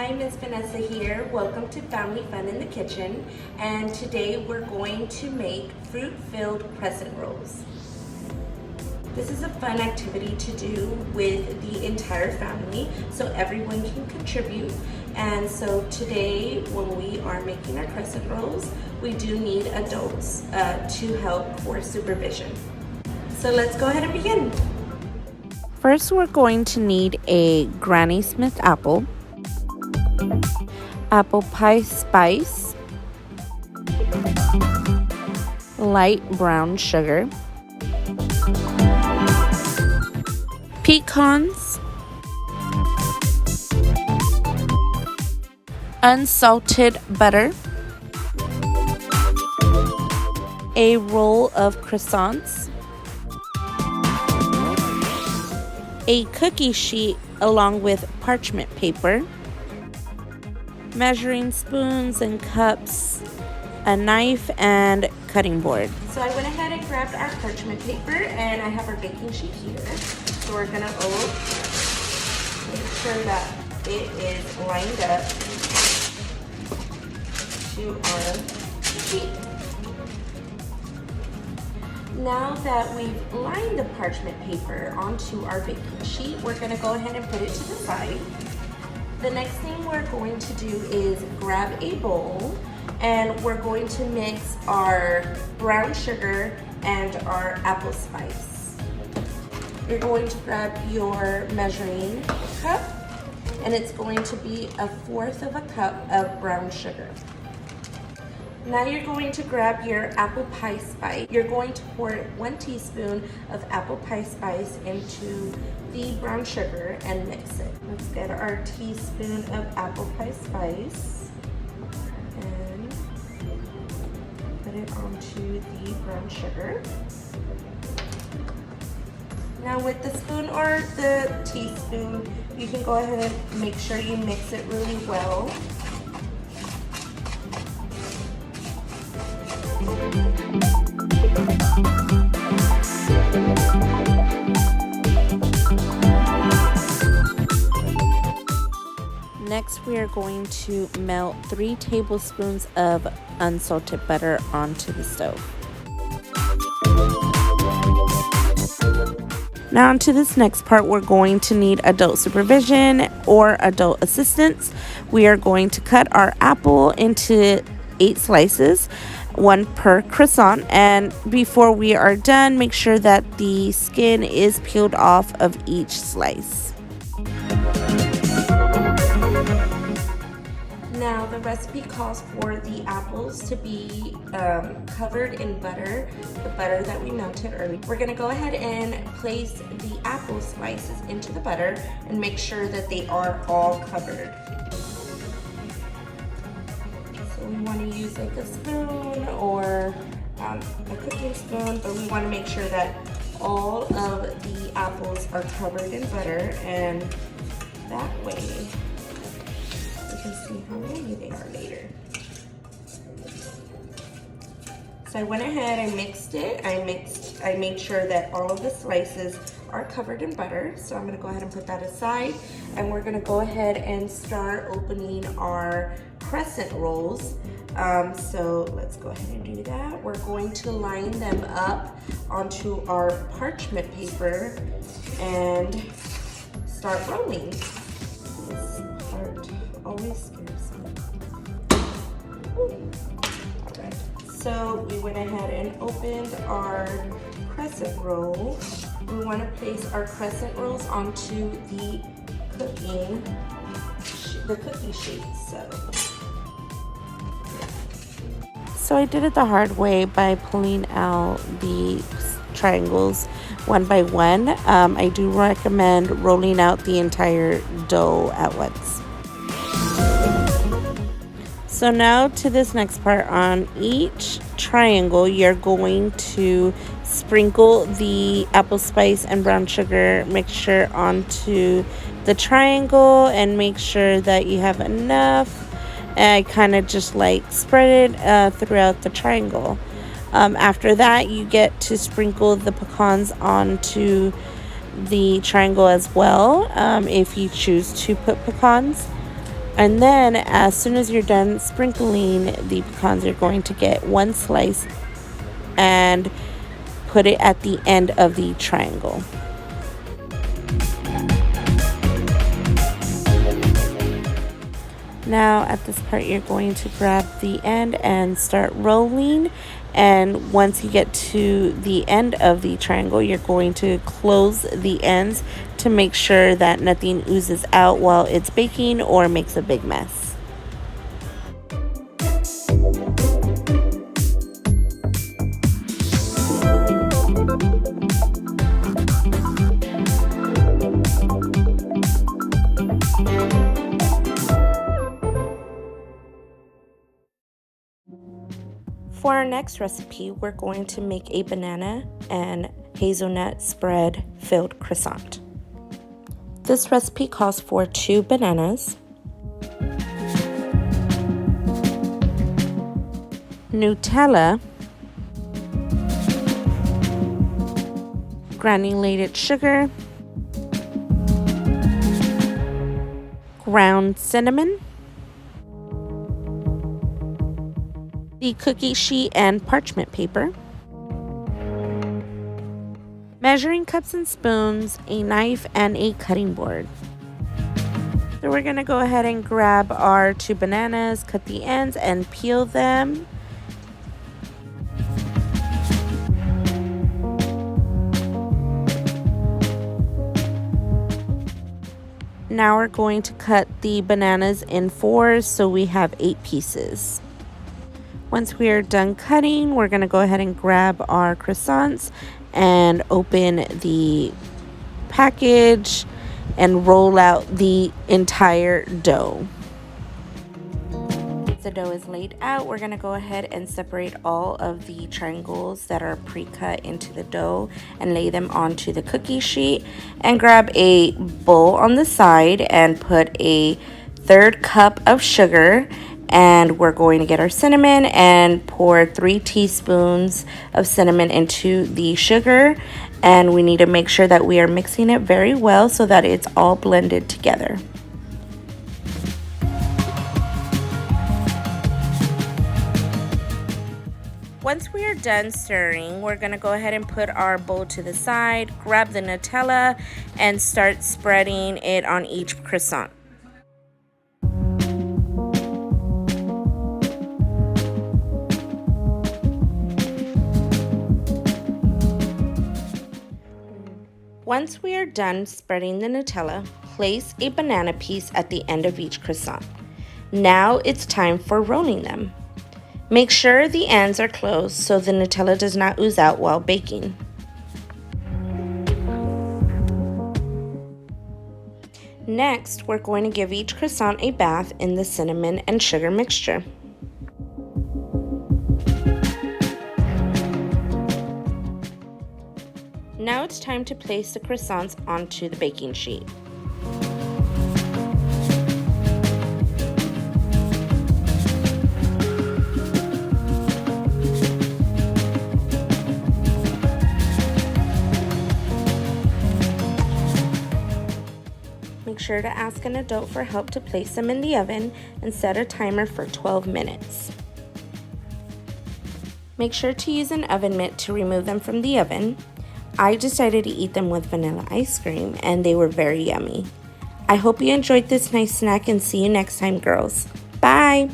Hi, Miss Vanessa here. Welcome to Family Fun in the Kitchen. And today we're going to make fruit-filled crescent rolls. This is a fun activity to do with the entire family, so everyone can contribute. And so today, when we are making our crescent rolls, we do need adults to help for supervision. So let's go ahead and begin. First, we're going to need a Granny Smith apple, apple pie spice, light brown sugar, pecans, unsalted butter, a roll of croissants, a cookie sheet along with parchment paper, measuring spoons and cups, a knife, and cutting board. So I went ahead and grabbed our parchment paper, and I have our baking sheet here. So we're gonna make sure that it is lined up to our sheet. Now that we've lined the parchment paper onto our baking sheet, we're gonna go ahead and put it to the side. The next thing we're going to do is grab a bowl, and we're going to mix our brown sugar and our apple spice. You're going to grab your measuring cup, and it's going to be 1/4 of a cup of brown sugar. Now you're going to grab your apple pie spice. You're going to pour 1 teaspoon of apple pie spice into the brown sugar and mix it. Let's get our teaspoon of apple pie spice and put it onto the brown sugar. Now with the spoon or the teaspoon, you can go ahead and make sure you mix it really well. Next, we are going to melt 3 tablespoons of unsalted butter onto the stove. Now onto this next part, we're going to need adult supervision or adult assistance. We are going to cut our apple into 8 slices, 1 per croissant, and before we are done, make sure that the skin is peeled off of each slice. Now the recipe calls for the apples to be covered in butter, the butter that we melted earlier. We're gonna go ahead and place the apple slices into the butter and make sure that they are all covered. So we wanna use like a spoon or a cooking spoon, but we wanna make sure that all of the apples are covered in butter, and that way you can see how yummy they are later. So I went ahead, I mixed it. I made sure that all of the slices are covered in butter. So I'm gonna go ahead and put that aside, and we're gonna go ahead and start opening our crescent rolls. So let's go ahead and do that. We're going to line them up onto our parchment paper and start rolling. This part always scares me. Alright, so we went ahead and opened our crescent roll. We want to place our crescent rolls onto the cookie sheet. So I did it the hard way by pulling out the triangles one by one. I do recommend rolling out the entire dough at once. So now to this next part, on each triangle, you're going to sprinkle the apple spice and brown sugar mixture onto the triangle and make sure that you have enough. And I kind of just like spread it throughout the triangle. After that, you get to sprinkle the pecans onto the triangle as well, if you choose to put pecans. And then as soon as you're done sprinkling the pecans, you're going to get one slice and put it at the end of the triangle. Now at this part, you're going to grab the end and start rolling. And once you get to the end of the triangle, you're going to close the ends to make sure that nothing oozes out while it's baking or makes a big mess. For our next recipe, we're going to make a banana and hazelnut spread filled croissant. This recipe calls for 2 bananas, Nutella, granulated sugar, ground cinnamon, the cookie sheet and parchment paper, measuring cups and spoons, a knife, and a cutting board. So we're going to go ahead and grab our 2 bananas, cut the ends, and peel them. Now we're going to cut the bananas in 4s, so we have 8 pieces. Once we are done cutting, we're going to go ahead and grab our croissants and open the package and roll out the entire dough. Once the dough is laid out, we're going to go ahead and separate all of the triangles that are pre-cut into the dough and lay them onto the cookie sheet, and grab a bowl on the side and put a 1/3 cup of sugar. And we're going to get our cinnamon and pour 3 teaspoons of cinnamon into the sugar. And we need to make sure that we are mixing it very well so that it's all blended together. Once we are done stirring, we're going to go ahead and put our bowl to the side, grab the Nutella, and start spreading it on each croissant. Once we are done spreading the Nutella, place a banana piece at the end of each croissant. Now it's time for rolling them. Make sure the ends are closed so the Nutella does not ooze out while baking. Next, we're going to give each croissant a bath in the cinnamon and sugar mixture. Now it's time to place the croissants onto the baking sheet. Make sure to ask an adult for help to place them in the oven and set a timer for 12 minutes. Make sure to use an oven mitt to remove them from the oven. I decided to eat them with vanilla ice cream, and they were very yummy. I hope you enjoyed this nice snack, and see you next time, girls. Bye!